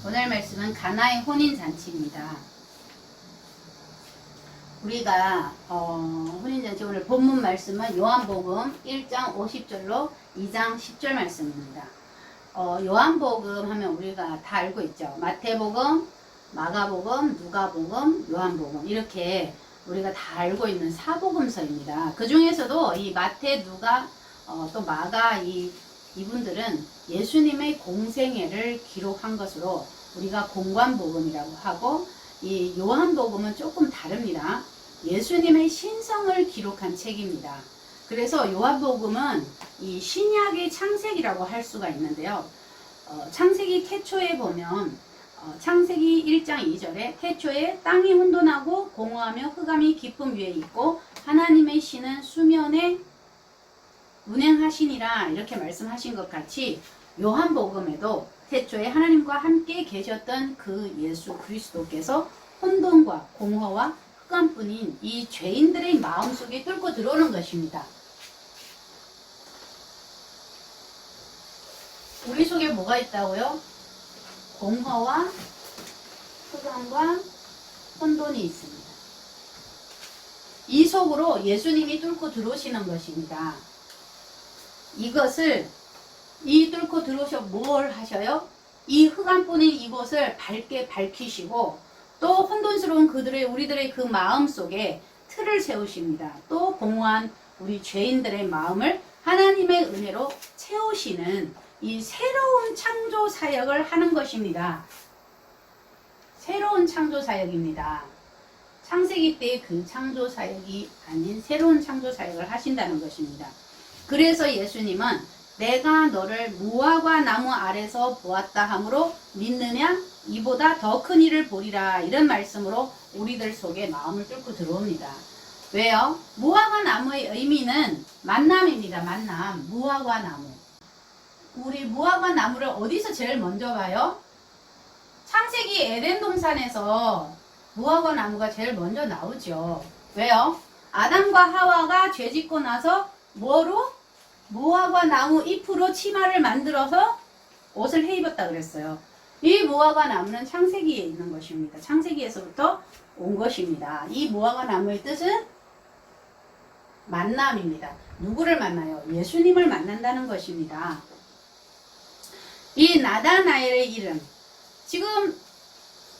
오늘 말씀은 가나의 혼인잔치입니다. 우리가 혼인잔치 오늘 본문 말씀은 요한복음 1장 50절로 2장 10절 말씀입니다. 요한복음 하면 우리가 다 알고 있죠. 마태복음, 마가복음, 누가복음, 요한복음 이렇게 우리가 다 알고 있는 사복음서입니다. 그 중에서도 이 마태, 누가, 또 마가 이분들은 예수님의 공생애를 기록한 것으로 우리가 공관복음이라고 하고, 이 요한복음은 조금 다릅니다. 예수님의 신성을 기록한 책입니다. 그래서 요한복음은 이 신약의 창세기라고 할 수가 있는데요. 창세기 태초에 보면 창세기 1장 2절에 태초에 땅이 혼돈하고 공허하며 흑암이 깊음 위에 있고 하나님의 신은 수면에 운행하시니라 이렇게 말씀하신 것 같이 요한복음에도 태초에 하나님과 함께 계셨던 그 예수 그리스도께서 혼돈과 공허와 흑암뿐인 이 죄인들의 마음속에 뚫고 들어오는 것입니다. 우리 속에 뭐가 있다고요? 공허와 흑암과 혼돈이 있습니다. 이 속으로 예수님이 뚫고 들어오시는 것입니다. 이것을 뚫고 들어오셔 뭘 하셔요? 이 흑암뿐인 이곳을 밝게 밝히시고 또 혼돈스러운 우리들의 그 마음 속에 틀을 세우십니다. 또 공허한 우리 죄인들의 마음을 하나님의 은혜로 채우시는 이 새로운 창조 사역을 하는 것입니다. 새로운 창조 사역입니다. 창세기 때의 그 창조 사역이 아닌 새로운 창조 사역을 하신다는 것입니다. 그래서 예수님은 내가 너를 무화과 나무 아래서 보았다 하므로 믿느냐? 이보다 더 큰 일을 보리라 이런 말씀으로 우리들 속에 마음을 뚫고 들어옵니다. 왜요? 무화과 나무의 의미는 만남입니다. 만남. 무화과 나무. 우리 무화과 나무를 어디서 제일 먼저 봐요? 창세기 에덴 동산에서 무화과 나무가 제일 먼저 나오죠. 왜요? 아담과 하와가 죄짓고 나서 뭐로? 무화과 나무 잎으로 치마를 만들어서 옷을 해입었다 그랬어요. 이 무화과 나무는 창세기에 있는 것입니다. 창세기에서부터 온 것입니다. 이 무화과 나무의 뜻은 만남입니다. 누구를 만나요? 예수님을 만난다는 것입니다. 이 나다나엘의 이름, 지금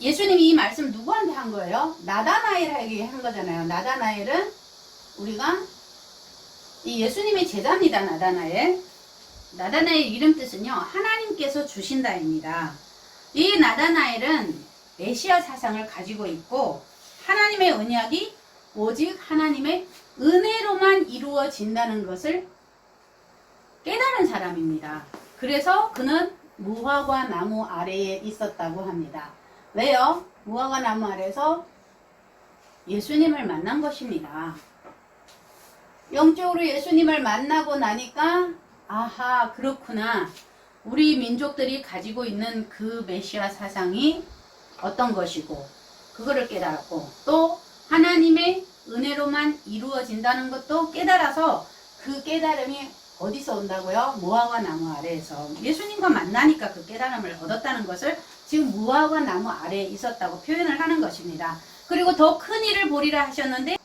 예수님이 이 말씀 누구한테 한 거예요? 나다나엘에게 한 거잖아요. 나다나엘은 우리가 이 예수님의 제자입니다. 나다나엘 이름 뜻은요, 하나님께서 주신다입니다. 이 나다나엘은 메시아 사상을 가지고 있고 하나님의 언약이 오직 하나님의 은혜로만 이루어진다는 것을 깨달은 사람입니다. 그래서 그는 무화과 나무 아래에 있었다고 합니다. 왜요? 무화과 나무 아래에서 예수님을 만난 것입니다. 영적으로 예수님을 만나고 나니까 아하, 그렇구나. 우리 민족들이 가지고 있는 그 메시아 사상이 어떤 것이고 그거를 깨달았고 또 하나님의 은혜로만 이루어진다는 것도 깨달아서 그 깨달음이 어디서 온다고요? 무화과 나무 아래에서 예수님과 만나니까 그 깨달음을 얻었다는 것을 지금 무화과 나무 아래에 있었다고 표현을 하는 것입니다. 그리고 더 큰 일을 보리라 하셨는데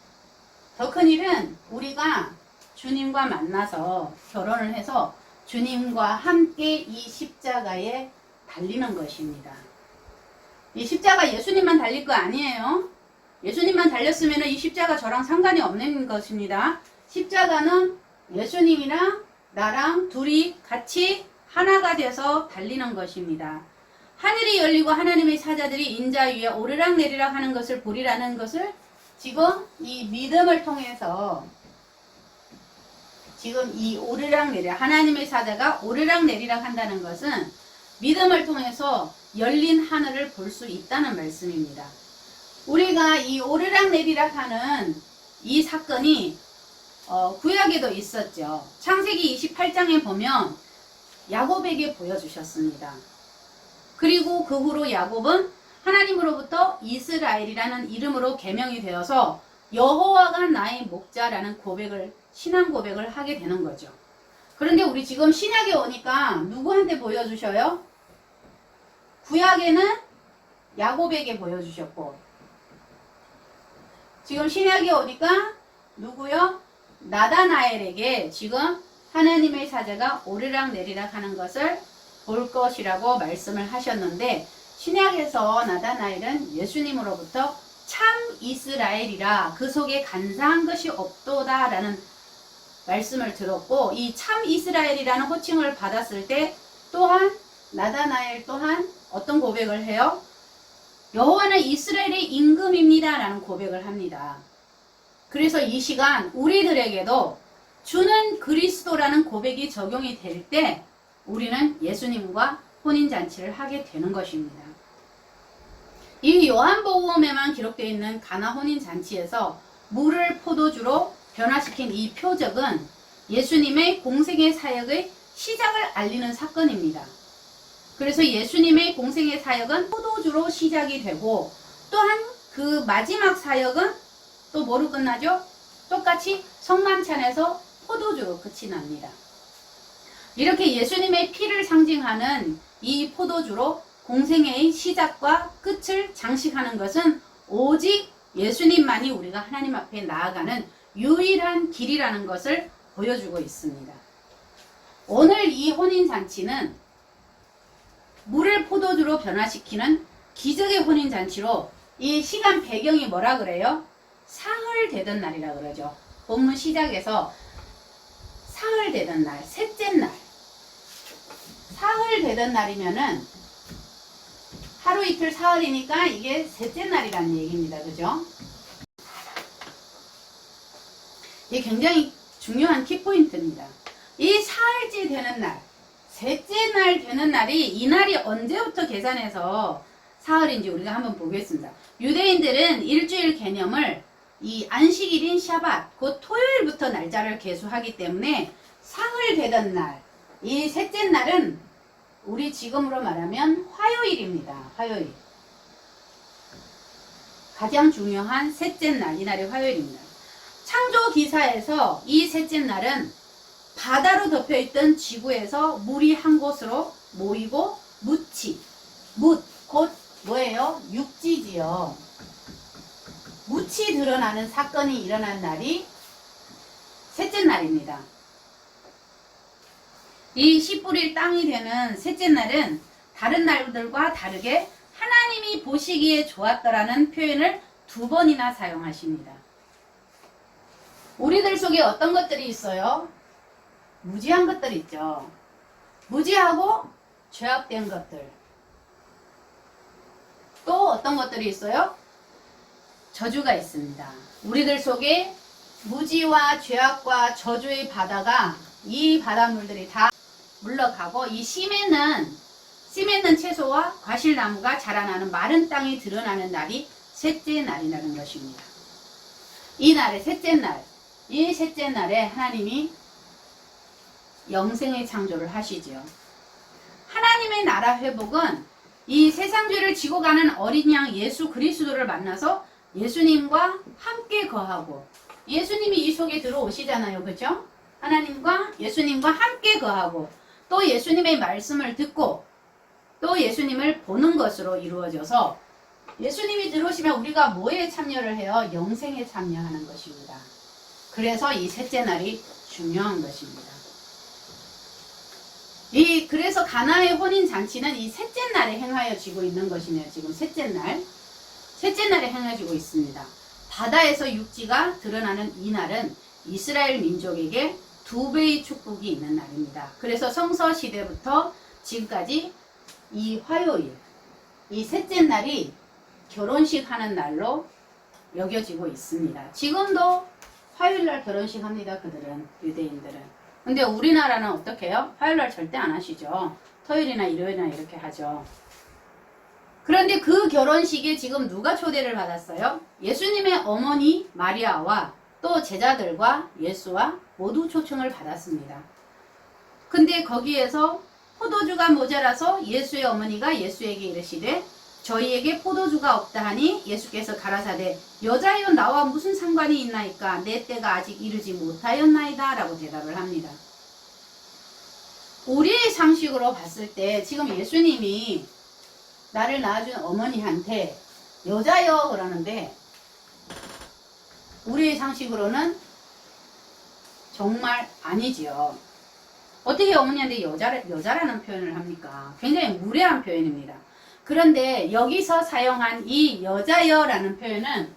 더 큰 일은 우리가 주님과 만나서 결혼을 해서 주님과 함께 이 십자가에 달리는 것입니다. 이 십자가 예수님만 달릴 거 아니에요. 예수님만 달렸으면 이 십자가 저랑 상관이 없는 것입니다. 십자가는 예수님이랑 나랑 둘이 같이 하나가 돼서 달리는 것입니다. 하늘이 열리고 하나님의 사자들이 인자 위에 오르락내리락 하는 것을 보리라는 것을 지금 이 믿음을 통해서 지금 이 오르락내리락 하나님의 사자가 오르락내리락 한다는 것은 믿음을 통해서 열린 하늘을 볼 수 있다는 말씀입니다. 우리가 이 오르락내리락 하는 이 사건이 구약에도 있었죠. 창세기 28장에 보면 야곱에게 보여주셨습니다. 그리고 그 후로 야곱은 하나님으로부터 이스라엘이라는 이름으로 개명이 되어서 여호와가 나의 목자라는 신앙 고백을 하게 되는 거죠. 그런데 우리 지금 신약에 오니까 누구한테 보여주셔요? 구약에는 야곱에게 보여주셨고, 지금 신약에 오니까 누구요? 나다나엘에게 지금 하나님의 사자가 오르락 내리락 하는 것을 볼 것이라고 말씀을 하셨는데, 신약에서 나다나엘은 예수님으로부터 참 이스라엘이라 그 속에 간사한 것이 없도다 라는 말씀을 들었고, 이 참 이스라엘이라는 호칭을 받았을 때 또한 나다나엘 또한 어떤 고백을 해요? 여호와는 이스라엘의 임금입니다 라는 고백을 합니다. 그래서 이 시간 우리들에게도 주는 그리스도라는 고백이 적용이 될 때 우리는 예수님과 혼인잔치를 하게 되는 것입니다. 이 요한복음에만 기록되어 있는 가나 혼인잔치에서 물을 포도주로 변화시킨 이 표적은 예수님의 공생의 사역의 시작을 알리는 사건입니다. 그래서 예수님의 공생의 사역은 포도주로 시작이 되고, 또한 그 마지막 사역은 또 뭐로 끝나죠? 똑같이 성만찬에서 포도주로 끝이 납니다. 이렇게 예수님의 피를 상징하는 이 포도주로 공생애의 시작과 끝을 장식하는 것은 오직 예수님만이 우리가 하나님 앞에 나아가는 유일한 길이라는 것을 보여주고 있습니다. 오늘 이 혼인잔치는 물을 포도주로 변화시키는 기적의 혼인잔치로, 이 시간 배경이 뭐라 그래요? 사흘 되던 날이라 그러죠. 본문 시작에서 사흘 되던 날, 셋째 날. 사흘 되던 날이면은 하루 이틀 사흘이니까 이게 셋째 날이라는 얘기입니다. 그죠? 이게 굉장히 중요한 키포인트입니다. 이 사흘째 되는 날, 셋째 날 되는 날이, 이 날이 언제부터 계산해서 사흘인지 우리가 한번 보겠습니다. 유대인들은 일주일 개념을 이 안식일인 샤밧, 곧 토요일부터 날짜를 계수하기 때문에 사흘 되던 날, 이 셋째 날은 우리 지금으로 말하면 화요일입니다. 화요일. 가장 중요한 셋째 날, 이 날이 화요일입니다. 창조 기사에서 이 셋째 날은 바다로 덮여있던 지구에서 물이 한 곳으로 모이고 곧 뭐예요? 육지지요. 묻이 드러나는 사건이 일어난 날이 셋째 날입니다. 이 씨 뿌릴 땅이 되는 셋째 날은 다른 날들과 다르게 하나님이 보시기에 좋았더라는 표현을 2번이나 사용하십니다. 우리들 속에 어떤 것들이 있어요? 무지한 것들 있죠. 무지하고 죄악된 것들. 또 어떤 것들이 있어요? 저주가 있습니다. 우리들 속에 무지와 죄악과 저주의 바다가, 이 바닷물들이 다 물러가고, 이 씨 맺는 채소와 과실나무가 자라나는 마른 땅이 드러나는 날이 셋째 날이라는 것입니다. 이 날의 셋째 날, 이 셋째 날에 하나님이 영생의 창조를 하시죠. 하나님의 나라 회복은 이 세상 죄를 지고 가는 어린 양 예수 그리스도를 만나서 예수님과 함께 거하고, 예수님이 이 속에 들어오시잖아요. 그죠? 하나님과 예수님과 함께 거하고, 또 예수님의 말씀을 듣고 또 예수님을 보는 것으로 이루어져서, 예수님이 들어오시면 우리가 뭐에 참여를 해요? 영생에 참여하는 것입니다. 그래서 이 셋째 날이 중요한 것입니다. 그래서 가나의 혼인잔치는 이 셋째 날에 행하여지고 있는 것이네요. 지금 셋째 날에 행해지고 있습니다. 바다에서 육지가 드러나는 이 날은 이스라엘 민족에게 2배의 축복이 있는 날입니다. 그래서 성서 시대부터 지금까지 이 화요일, 이 셋째 날이 결혼식 하는 날로 여겨지고 있습니다. 지금도 화요일날 결혼식 합니다. 그들은, 유대인들은. 근데 우리나라는 어떻게 해요? 화요일날 절대 안 하시죠. 토요일이나 일요일이나 이렇게 하죠. 그런데 그 결혼식에 지금 누가 초대를 받았어요? 예수님의 어머니 마리아와 또 제자들과 예수와 모두 초청을 받았습니다. 근데 거기에서 포도주가 모자라서 예수의 어머니가 예수에게 이르시되 저희에게 포도주가 없다 하니 예수께서 가라사대 여자여 나와 무슨 상관이 있나이까 내 때가 아직 이르지 못하였나이다 라고 대답을 합니다. 우리의 상식으로 봤을 때 지금 예수님이 나를 낳아준 어머니한테 여자여 그러는데 우리의 상식으로는 정말 아니지요. 어떻게 어머니한테 여자라는 표현을 합니까? 굉장히 무례한 표현입니다. 그런데 여기서 사용한 이 여자여라는 표현은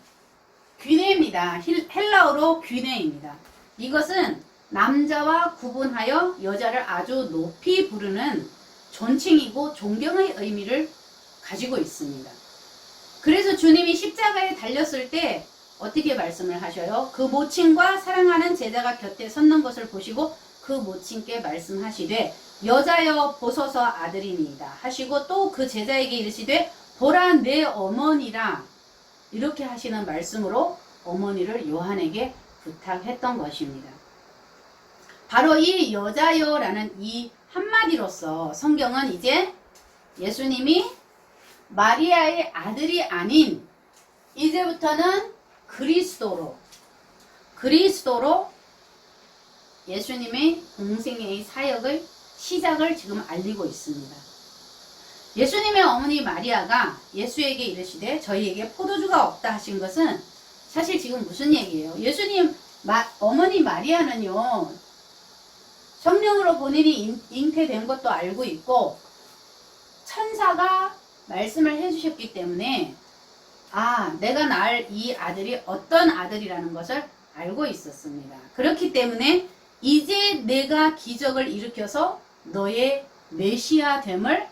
귀내입니다. 헬라어로 귀내입니다. 이것은 남자와 구분하여 여자를 아주 높이 부르는 존칭이고 존경의 의미를 가지고 있습니다. 그래서 주님이 십자가에 달렸을 때 어떻게 말씀을 하셔요? 그 모친과 사랑하는 제자가 곁에 섰는 것을 보시고 그 모친께 말씀하시되 여자여 보소서 아들이니이다 하시고 또 그 제자에게 이르시되 보라 내 어머니라 이렇게 하시는 말씀으로 어머니를 요한에게 부탁했던 것입니다. 바로 이 여자여라는 이 한마디로서 성경은 이제 예수님이 마리아의 아들이 아닌 이제부터는 그리스도로 예수님의 공생애의 사역의 시작을 지금 알리고 있습니다. 예수님의 어머니 마리아가 예수에게 이르시되 저희에게 포도주가 없다 하신 것은 사실 지금 무슨 얘기예요? 예수님 어머니 마리아는요 성령으로 본인이 잉태된 것도 알고 있고 천사가 말씀을 해주셨기 때문에 내가 낳을 이 아들이 어떤 아들이라는 것을 알고 있었습니다. 그렇기 때문에 이제 내가 기적을 일으켜서 너의 메시아됨을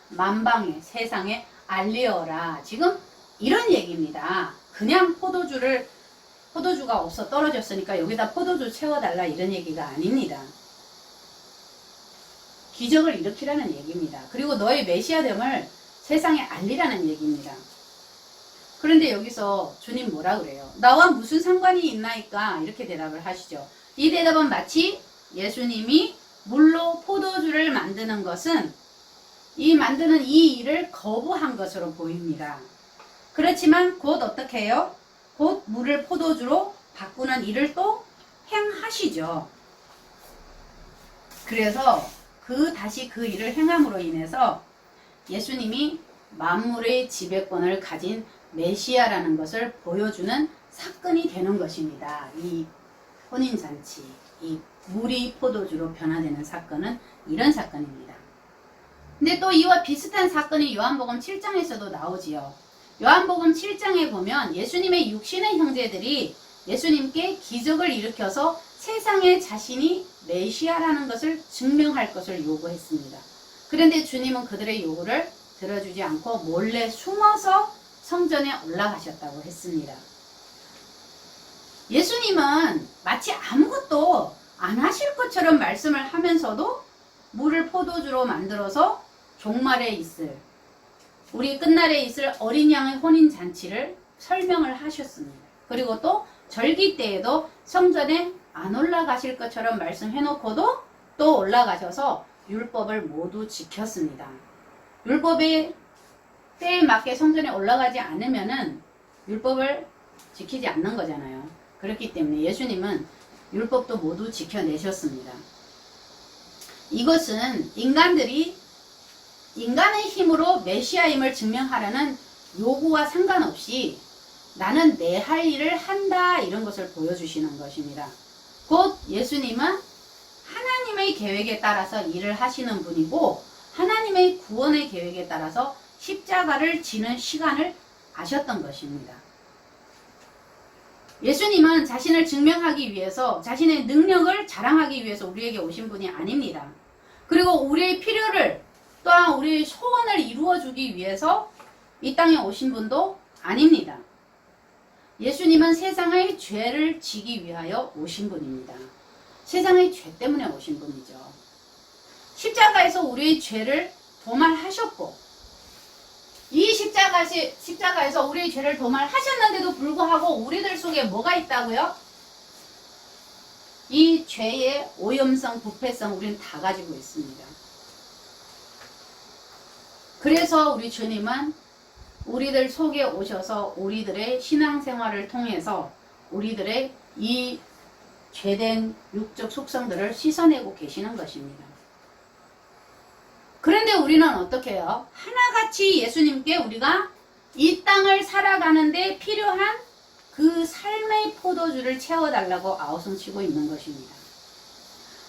만방에 세상에 알리어라. 지금 이런 얘기입니다. 그냥 포도주가 없어 떨어졌으니까 여기다 포도주 채워달라 이런 얘기가 아닙니다. 기적을 일으키라는 얘기입니다. 그리고 너의 메시아됨을 세상에 알리라는 얘기입니다. 그런데 여기서 주님 뭐라 그래요? 나와 무슨 상관이 있나이까? 이렇게 대답을 하시죠. 이 대답은 마치 예수님이 물로 포도주를 만드는 것은 만드는 이 일을 거부한 것으로 보입니다. 그렇지만 곧 어떻게 해요? 곧 물을 포도주로 바꾸는 일을 또 행하시죠. 그래서 다시 그 일을 행함으로 인해서 예수님이 만물의 지배권을 가진 메시아라는 것을 보여주는 사건이 되는 것입니다. 이 혼인잔치, 이 물이 포도주로 변화되는 사건은 이런 사건입니다. 근데 또 이와 비슷한 사건이 요한복음 7장에서도 나오지요. 요한복음 7장에 보면 예수님의 육신의 형제들이 예수님께 기적을 일으켜서 세상에 자신이 메시아라는 것을 증명할 것을 요구했습니다. 그런데 주님은 그들의 요구를 들어주지 않고 몰래 숨어서 성전에 올라가셨다고 했습니다. 예수님은 마치 아무것도 안 하실 것처럼 말씀을 하면서도 물을 포도주로 만들어서 종말에 있을 우리 끝날에 있을 어린 양의 혼인잔치를 설명을 하셨습니다. 그리고 또 절기 때에도 성전에 안 올라가실 것처럼 말씀해놓고도 또 올라가셔서 율법을 모두 지켰습니다. 율법의 때에 맞게 성전에 올라가지 않으면은 율법을 지키지 않는 거잖아요. 그렇기 때문에 예수님은 율법도 모두 지켜내셨습니다. 이것은 인간의 힘으로 메시아임을 증명하라는 요구와 상관없이 나는 내 할 일을 한다 이런 것을 보여주시는 것입니다. 곧 예수님은 하나님의 계획에 따라서 일을 하시는 분이고 하나님의 구원의 계획에 따라서 십자가를 지는 시간을 아셨던 것입니다. 예수님은 자신을 증명하기 위해서 자신의 능력을 자랑하기 위해서 우리에게 오신 분이 아닙니다. 그리고 우리의 필요를 또한 우리의 소원을 이루어주기 위해서 이 땅에 오신 분도 아닙니다. 예수님은 세상의 죄를 지기 위하여 오신 분입니다. 세상의 죄 때문에 오신 분이죠. 십자가에서 우리의 죄를 도말하셨고 이 십자가에서 우리의 죄를 도말하셨는데도 불구하고 우리들 속에 뭐가 있다고요? 이 죄의 오염성, 부패성 우리는 다 가지고 있습니다. 그래서 우리 주님은 우리들 속에 오셔서 우리들의 신앙생활을 통해서 우리들의 이 죄된 육적 속성들을 씻어내고 계시는 것입니다. 그런데 우리는 어떻게 해요? 하나가 똑같이 예수님께 우리가 이 땅을 살아가는데 필요한 그 삶의 포도주를 채워달라고 아우성치고 있는 것입니다.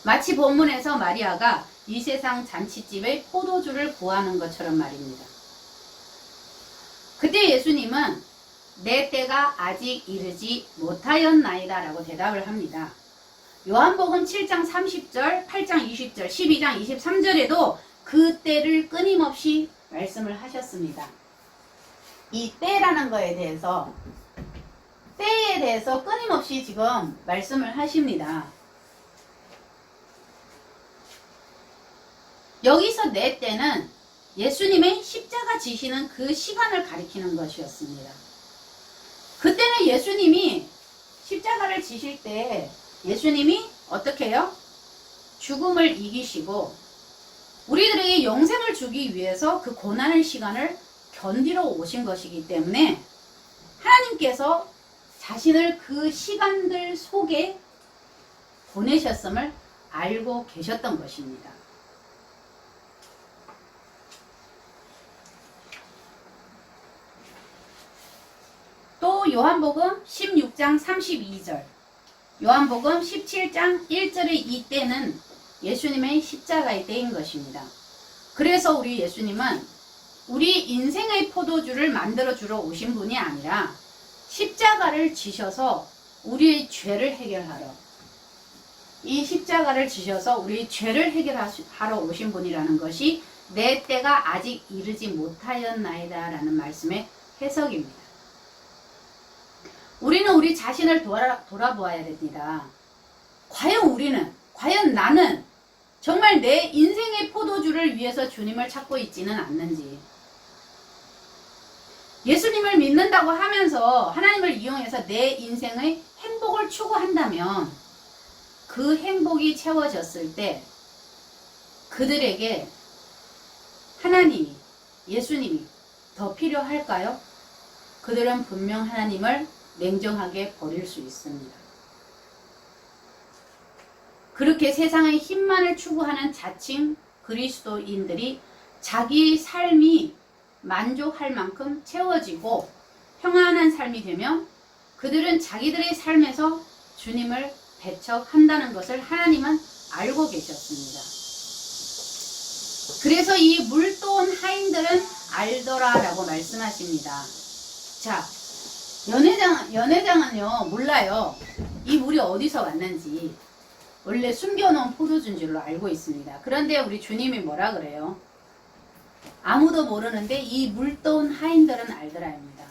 마치 본문에서 마리아가 이 세상 잔치집의 포도주를 구하는 것처럼 말입니다. 그때 예수님은 내 때가 아직 이르지 못하였나이다 라고 대답을 합니다. 요한복음 7장 30절, 8장 20절, 12장 23절에도 그 때를 끊임없이 말씀을 하셨습니다. 이 때라는 거에 대해서, 때에 대해서 끊임없이 지금 말씀을 하십니다. 여기서 내 때는 예수님의 십자가 지시는 그 시간을 가리키는 것이었습니다. 그때는 예수님이 십자가를 지실 때 예수님이 어떻게 해요? 죽음을 이기시고 우리들에게 영생을 주기 위해서 그 고난의 시간을 견디러 오신 것이기 때문에 하나님께서 자신을 그 시간들 속에 보내셨음을 알고 계셨던 것입니다. 또 요한복음 16장 32절, 요한복음 17장 1절의 이 때는 예수님의 십자가의 때인 것입니다. 그래서 우리 예수님은 우리 인생의 포도주를 만들어 주러 오신 분이 아니라 십자가를 지셔서 우리의 죄를 해결하러, 이 십자가를 지셔서 우리의 죄를 해결하러 오신 분이라는 것이 내 때가 아직 이르지 못하였나이다 라는 말씀의 해석입니다. 우리는 우리 자신을 돌아보아야 됩니다. 과연 나는 정말 내 인생의 포도주를 위해서 주님을 찾고 있지는 않는지, 예수님을 믿는다고 하면서 하나님을 이용해서 내 인생의 행복을 추구한다면 그 행복이 채워졌을 때 그들에게 하나님이, 예수님이 더 필요할까요? 그들은 분명 하나님을 냉정하게 버릴 수 있습니다. 그렇게 세상의 힘만을 추구하는 자칭 그리스도인들이 자기 삶이 만족할 만큼 채워지고 평안한 삶이 되면 그들은 자기들의 삶에서 주님을 배척한다는 것을 하나님은 알고 계셨습니다. 그래서 이 물도온 하인들은 알더라라고 말씀하십니다. 자, 연회장은요 몰라요. 이 물이 어디서 왔는지. 원래 숨겨놓은 포도주인 줄로 알고 있습니다. 그런데 우리 주님이 뭐라 그래요? 아무도 모르는데 이 물도온 하인들은 알더라입니다.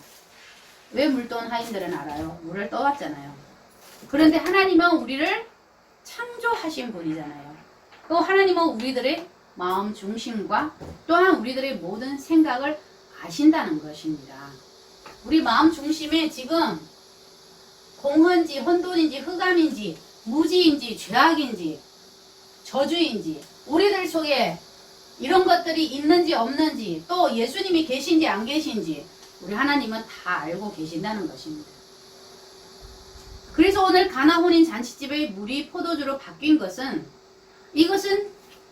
왜 물도온 하인들은 알아요? 물을 떠왔잖아요. 그런데 하나님은 우리를 창조하신 분이잖아요. 또 하나님은 우리들의 마음 중심과 또한 우리들의 모든 생각을 아신다는 것입니다. 우리 마음 중심에 지금 공허인지 혼돈인지 흑암인지 무지인지 죄악인지 저주인지 우리들 속에 이런 것들이 있는지 없는지 또 예수님이 계신지 안 계신지 우리 하나님은 다 알고 계신다는 것입니다. 그래서 오늘 가나 혼인 잔치집의 물이 포도주로 바뀐 것은, 이것은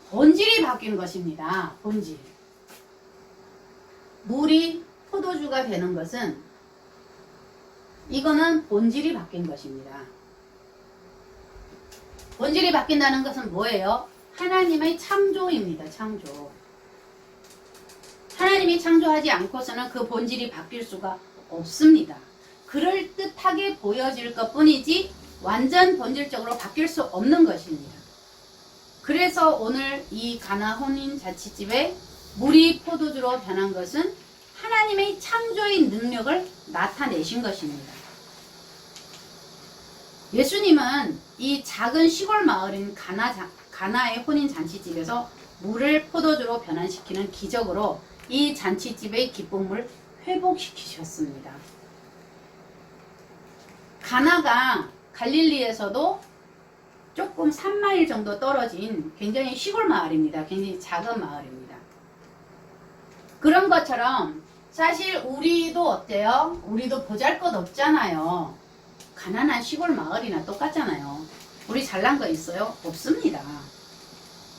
본질이 바뀐 것입니다. 본질. 물이 포도주가 되는 것은 이거는 본질이 바뀐 것입니다. 본질이 바뀐다는 것은 뭐예요? 하나님의 창조입니다. 창조. 하나님이 창조하지 않고서는 그 본질이 바뀔 수가 없습니다. 그럴듯하게 보여질 것 뿐이지 완전 본질적으로 바뀔 수 없는 것입니다. 그래서 오늘 이 가나 혼인 잔치집에 물이 포도주로 변한 것은 하나님의 창조의 능력을 나타내신 것입니다. 예수님은 이 작은 시골 마을인 가나의 혼인 잔치집에서 물을 포도주로 변환시키는 기적으로 이 잔치집의 기쁨을 회복시키셨습니다. 가나가 갈릴리에서도 조금 3마일 정도 떨어진 굉장히 시골 마을입니다. 굉장히 작은 마을입니다. 그런 것처럼 사실 우리도 어때요? 우리도 보잘것없잖아요. 가난한 시골 마을이나 똑같잖아요. 우리 잘난 거 있어요? 없습니다.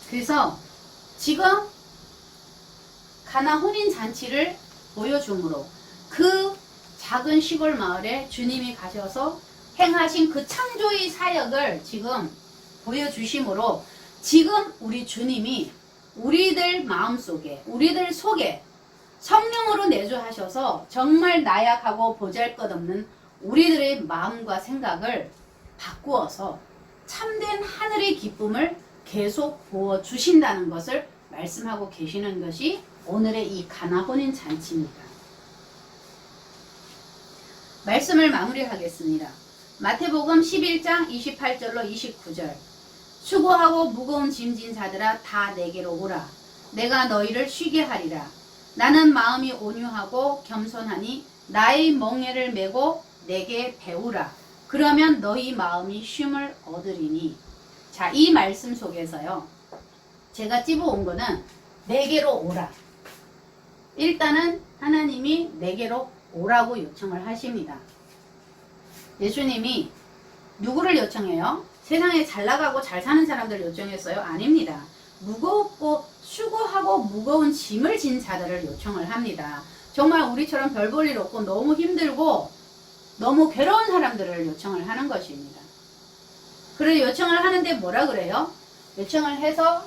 그래서 지금 가나 혼인 잔치를 보여줌으로 그 작은 시골 마을에 주님이 가셔서 행하신 그 창조의 사역을 지금 보여주심으로 지금 우리 주님이 우리들 마음속에 우리들 속에 성령으로 내주하셔서 정말 나약하고 보잘것없는 우리들의 마음과 생각을 바꾸어서 참된 하늘의 기쁨을 계속 부어주신다는 것을 말씀하고 계시는 것이 오늘의 이 가나 혼인 잔치입니다. 말씀을 마무리하겠습니다. 마태복음 11장 28절로 29절. 수고하고 무거운 짐진 자들아 다 내게로 오라. 내가 너희를 쉬게 하리라. 나는 마음이 온유하고 겸손하니 나의 멍에를 메고 내게 배우라. 그러면 너희 마음이 쉼을 얻으리니. 자, 이 말씀 속에서요. 제가 찝어온 거는 내게로 오라. 일단은 하나님이 내게로 오라고 요청을 하십니다. 예수님이 누구를 요청해요? 세상에 잘 나가고 잘 사는 사람들을 요청했어요? 아닙니다. 무겁고 수고하고 무거운 짐을 진 자들을 요청을 합니다. 정말 우리처럼 별 볼 일 없고 너무 힘들고 너무 괴로운 사람들을 요청을 하는 것입니다. 그래 요청을 하는데 뭐라 그래요? 요청을 해서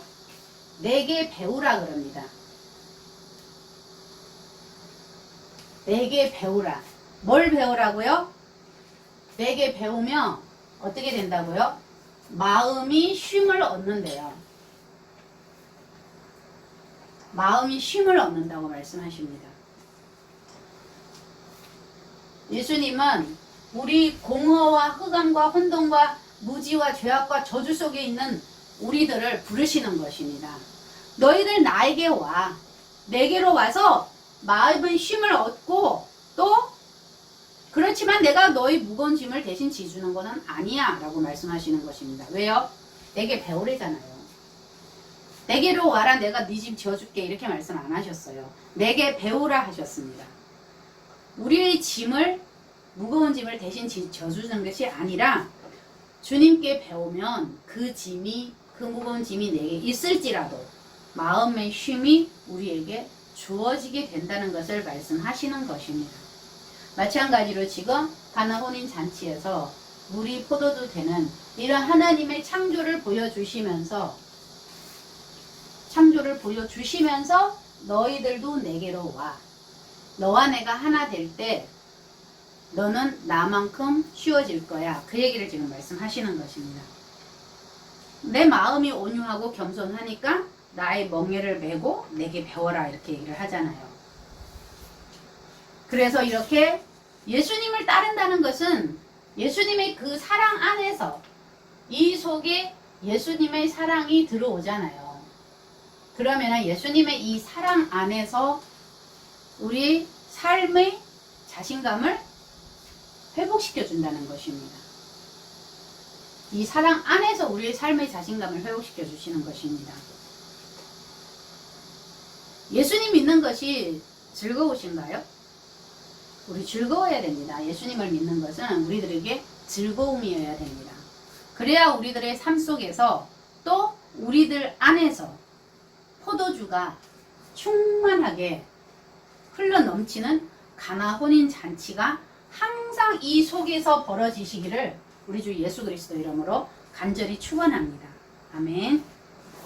내게 배우라 그럽니다. 내게 배우라. 뭘 배우라고요? 내게 배우면 어떻게 된다고요? 마음이 쉼을 얻는데요. 마음이 쉼을 얻는다고 말씀하십니다. 예수님은 우리 공허와 흑암과 혼돈과 무지와 죄악과 저주 속에 있는 우리들을 부르시는 것입니다. 너희들 나에게 와. 내게로 와서 마음의 쉼을 얻고 또 그렇지만 내가 너희 무거운 짐을 대신 지주는 것은 아니야 라고 말씀하시는 것입니다. 왜요? 내게 배우래잖아요. 내게로 와라 내가 네 짐 지어줄게 이렇게 말씀 안 하셨어요. 내게 배우라 하셨습니다. 우리의 짐을 무거운 짐을 대신 져주는 것이 아니라 주님께 배우면 그 짐이 그 무거운 짐이 내게 있을지라도 마음의 쉼이 우리에게 주어지게 된다는 것을 말씀하시는 것입니다. 마찬가지로 지금 가나 혼인 잔치에서 물이 포도주 되는 이런 하나님의 창조를 보여주시면서 너희들도 내게로 와. 너와 내가 하나 될 때 너는 나만큼 쉬워질 거야. 그 얘기를 지금 말씀하시는 것입니다. 내 마음이 온유하고 겸손하니까 나의 멍에를 메고 내게 배워라 이렇게 얘기를 하잖아요. 그래서 이렇게 예수님을 따른다는 것은 예수님의 그 사랑 안에서 이 속에 예수님의 사랑이 들어오잖아요. 그러면 예수님의 이 사랑 안에서 우리 삶의 자신감을 회복시켜 준다는 것입니다. 이 사랑 안에서 우리의 삶의 자신감을 회복시켜 주시는 것입니다. 예수님 믿는 것이 즐거우신가요? 우리 즐거워야 됩니다. 예수님을 믿는 것은 우리들에게 즐거움이어야 됩니다. 그래야 우리들의 삶 속에서 또 우리들 안에서 포도주가 충만하게 흘러 넘치는 가나 혼인 잔치가 항상 이 속에서 벌어지시기를 우리 주 예수 그리스도 이름으로 간절히 축원합니다. 아멘.